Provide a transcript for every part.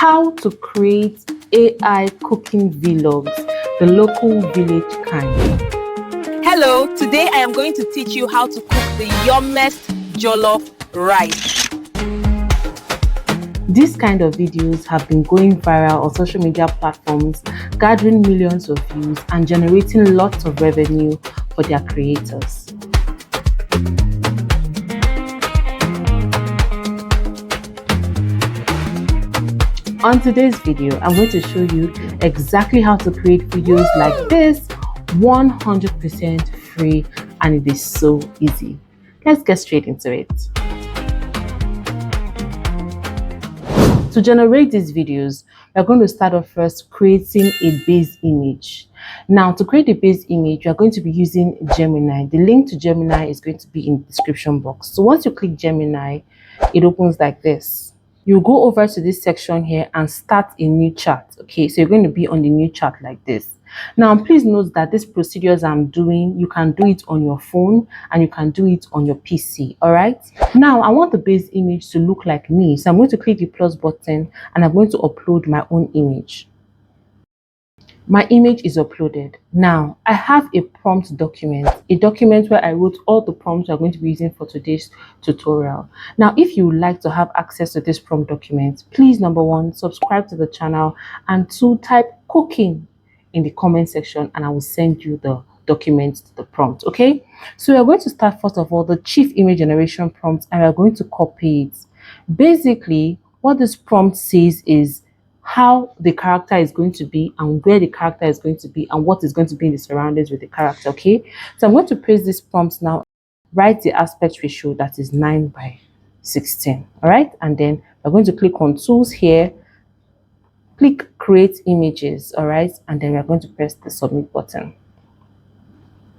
How to create AI cooking vlogs, the local village kind. Hello, today I am going to teach you how to cook the yummiest jollof rice. These kind of videos have been going viral on social media platforms, gathering millions of views and generating lots of revenue for their creators. On today's video, I'm going to show you exactly how to create videos like this 100% free, and it is so easy. Let's get straight into it. To generate these videos, we're going to start off first creating a base image. Now, to create a base image, you're going to be using Gemini. The link to Gemini is going to be in the description box. So once you click Gemini, it opens like this. You go over to this section here and start a new chat. Okay, so you're going to be on the new chat like this. Now, please note that these procedures I'm doing, you can do it on your phone and you can do it on your PC. All right. Now, I want the base image to look like me. So I'm going to click the plus button and I'm going to upload my own image. My image is uploaded. Now, I have a prompt document, where I wrote all the prompts I'm going to be using for today's tutorial. Now, if you would like to have access to this prompt document, please, number one, subscribe to the channel, and two, type cooking in the comment section and I will send you the document to the prompt. Okay, so we're going to start first of all the chief image generation prompt and we're going to copy it. Basically, what this prompt says is how the character is going to be and where the character is going to be and what is going to be in the surroundings with the character. Okay, so I'm going to paste this prompt now. Write the aspect ratio that is 9:16. All right, and then we're going to click on tools here, click create images. All right, and then we're going to press the submit button.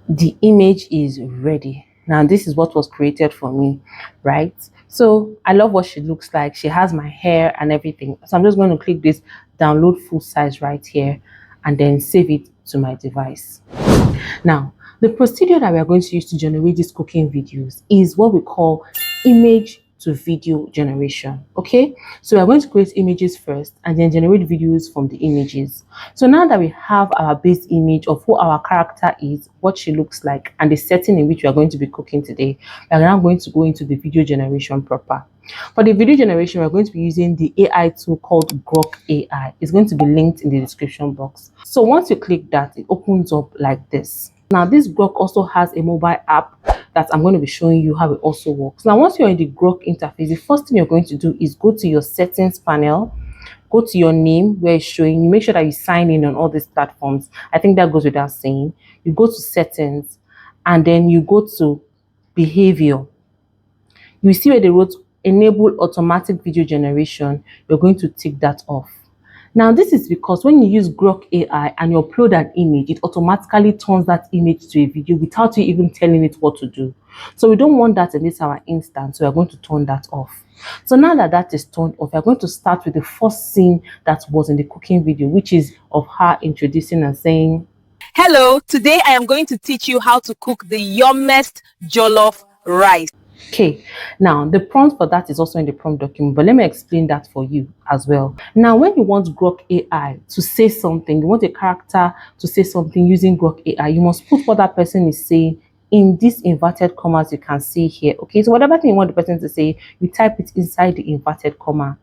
The image is ready. Now, this is what was created for me, right? So I love what she looks like. She has my hair and everything. So I'm just going to click this download full size right here and then save it to my device. Now, the procedure that we are going to use to generate these cooking videos is what we call image to video generation. Okay, so we're going to create images first and then generate videos from the images. So now that we have our base image of who our character is, what she looks like, and the setting in which we are going to be cooking today, we are now going to go into the video generation proper. For the video generation, we're going to be using the AI tool called Grok AI. It's going to be linked in the description box. So once you click that, it opens up like this. Now, this Grok also has a mobile app that I'm going to be showing you how it also works. Now, once you're in the Grok interface, the first thing you're going to do is go to your settings panel, go to your name where it's showing. You make sure that you sign in on all these platforms. I think that goes without saying. You go to settings and then you go to behavior. You see where they wrote enable automatic video generation. You're going to tick that off. Now, this is because when you use Grok AI and you upload an image, it automatically turns that image to a video without you even telling it what to do. So we don't want that in this our instance, so we're going to turn that off. So now that that is turned off, we're going to start with the first scene that was in the cooking video, which is of her introducing and saying, Hello, today I am going to teach you how to cook the yummiest jollof rice. Okay, now the prompt for that is also in the prompt document, but let me explain that for you as well. Now, when you want Grok AI to say something, you want a character to say something using Grok AI, you must put what that person is saying in these inverted commas you can see here. Okay, so whatever thing you want the person to say, you type it inside the inverted comma.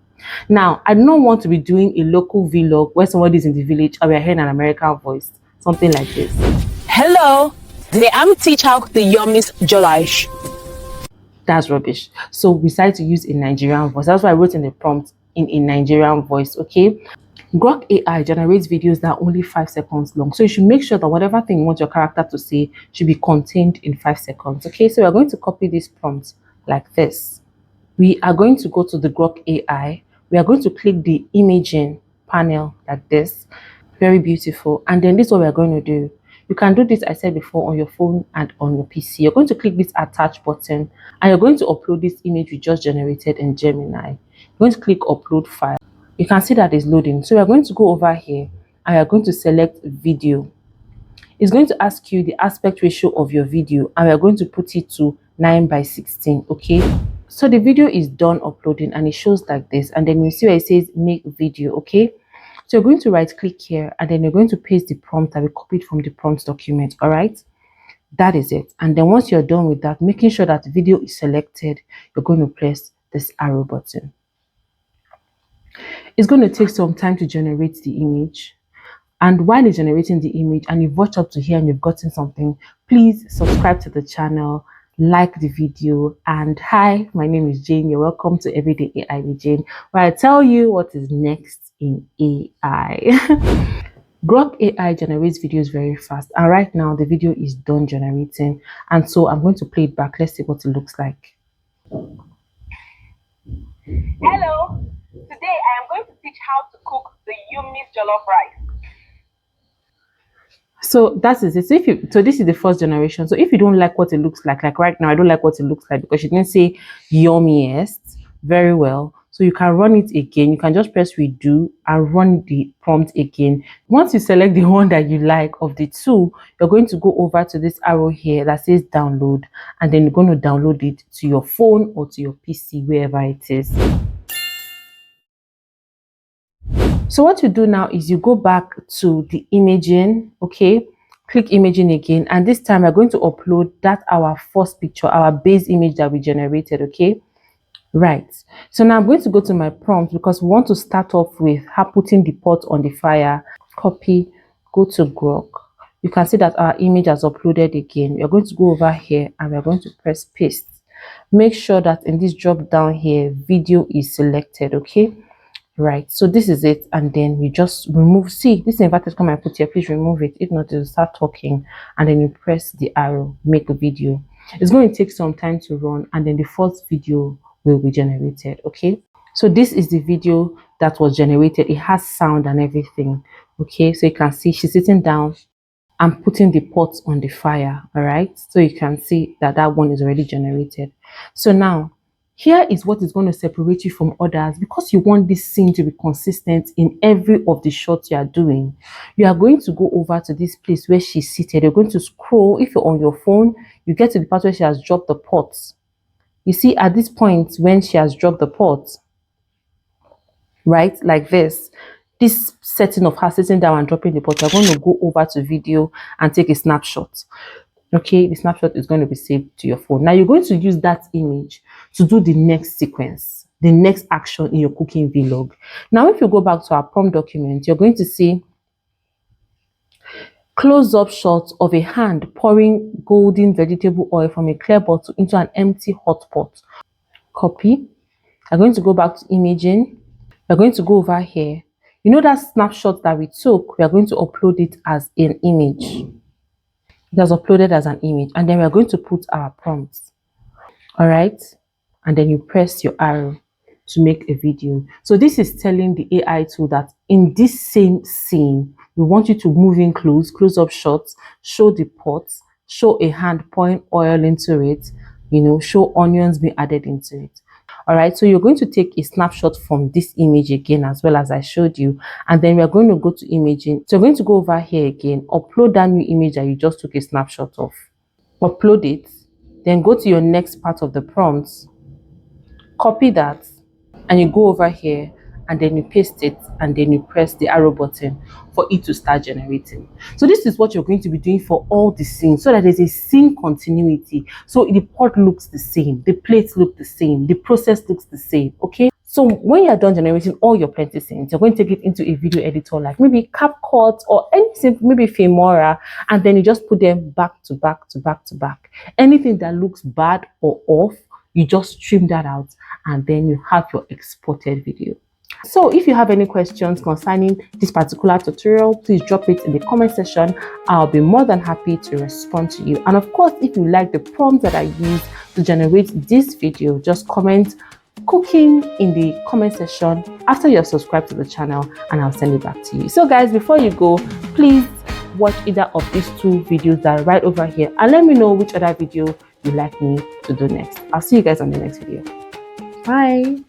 Now, I don't want to be doing a local vlog where somebody is in the village and we're hearing an American voice, something like this. Hello, today I'm teach how the yummiest jollof. That's rubbish. So we decided to use a Nigerian voice. That's why I wrote in the prompt in a Nigerian voice. Okay, Grok AI generates videos that are only 5 seconds long, so you should make sure that whatever thing you want your character to say should be contained in 5 seconds. Okay, so we're going to copy this prompt like this. We are going to go to the Grok AI. We are going to click the imaging panel like this. Very beautiful. And then this is what we're going to do. You can do this, I said before, on your phone and on your PC. You're going to click this attach button and you're going to upload this image we just generated in Gemini. You're going to click upload file. You can see that it's loading. So we're going to go over here and you're going to select video. It's going to ask you the aspect ratio of your video and we're going to put it to 9:16. Okay, So the video is done uploading and it shows like this, and then you see where it says make video. Okay, so you're going to right click here and then you're going to paste the prompt that we copied from the prompt document. All right, that is it. And then once you're done with that, making sure that video is selected, you're going to press this arrow button. It's going to take some time to generate the image. And while it's generating the image and you've watched up to here and you've gotten something, please subscribe to the channel, like the video. And hi, my name is Jane. You're welcome to Everyday AI with Jane, where I tell you what is next in AI. Grok AI generates videos very fast, and right now the video is done generating, and so I'm going to play it back. Let's see what it looks like. Hello, today I am going to teach how to cook the yummy jollof rice. So that is it. So this is the first generation. So if you don't like what it looks like right now, I don't like what it looks like because she didn't say yummiest very well. So you can run it again. You can just press redo and run the prompt again. Once you select the one that you like of the two, you're going to go over to this arrow here that says download, and then you're going to download it to your phone or to your PC, wherever it is. So what you do now is you go back to the imaging, okay? Click imaging again, and this time we're going to upload that our first picture, our base image that we generated, okay? Right. So now I'm going to go to my prompt because we want to start off with her putting the pot on the fire. Copy, go to Grok. You can see that our image has uploaded again. We're going to go over here and we're going to press paste. Make sure that in this drop down here, video is selected, okay? Right, so this is it, and then you just remove. See, this inverted comma I put here, please remove it. If not, it'll start talking, and then you press the arrow, make a video. It's going to take some time to run, and then the first video will be generated. Okay, so this is the video that was generated. It has sound and everything. Okay, so you can see she's sitting down and putting the pot on the fire. All right, so you can see that that one is already generated. So now here is what is going to separate you from others, because you want this scene to be consistent in every of the shots you are doing. You are going to go over to this place where she's seated. You're going to scroll. If you're on your phone, you get to the part where she has dropped the pot. You see at this point when she has dropped the pot, right, like this setting of her sitting down and dropping the pot, you're going to go over to video and take a snapshot. Okay, the snapshot is going to be saved to your phone. Now you're going to use that image to do the next sequence, the next action in your cooking vlog. Now if you go back to our prompt document, you're going to see close-up shots of a hand pouring golden vegetable oil from a clear bottle into an empty hot pot. Copy. I'm going to go back to imaging. We're going to go over here. You know that snapshot that we took, we are going to upload it as an image. It has uploaded as an image, and then we're going to put our prompts. All right, and then you press your arrow to make a video. So this is telling the AI tool that in this same scene, we want you to move in close-up shots, show the pots, show a hand pouring oil into it, you know, show onions being added into it. All right, so you're going to take a snapshot from this image again, as well as I showed you, and then we're going to go to imaging. So you're going to go over here again, upload that new image that you just took a snapshot of, upload it, then go to your next part of the prompts, copy that, and you go over here and then you paste it, and then you press the arrow button for it to start generating. So this is what you're going to be doing for all the scenes, so that there's a scene continuity. So the pot looks the same, the plates look the same, the process looks the same. Okay, so when you're done generating all your plenty scenes, you're going to take it into a video editor like maybe CapCut or anything, maybe Filmora, and then you just put them back to back to back to back. Anything that looks bad or off, you just trim that out, and then you have your exported video. So if you have any questions concerning this particular tutorial, please drop it in the comment section. I'll be more than happy to respond to you. And of course, if you like the prompt that I used to generate this video, just comment cooking in the comment section after you're subscribed to the channel, and I'll send it back to you. So guys, before you go, please watch either of these two videos that are right over here and let me know which other video you'd like me to do next. I'll see you guys on the next video. Bye.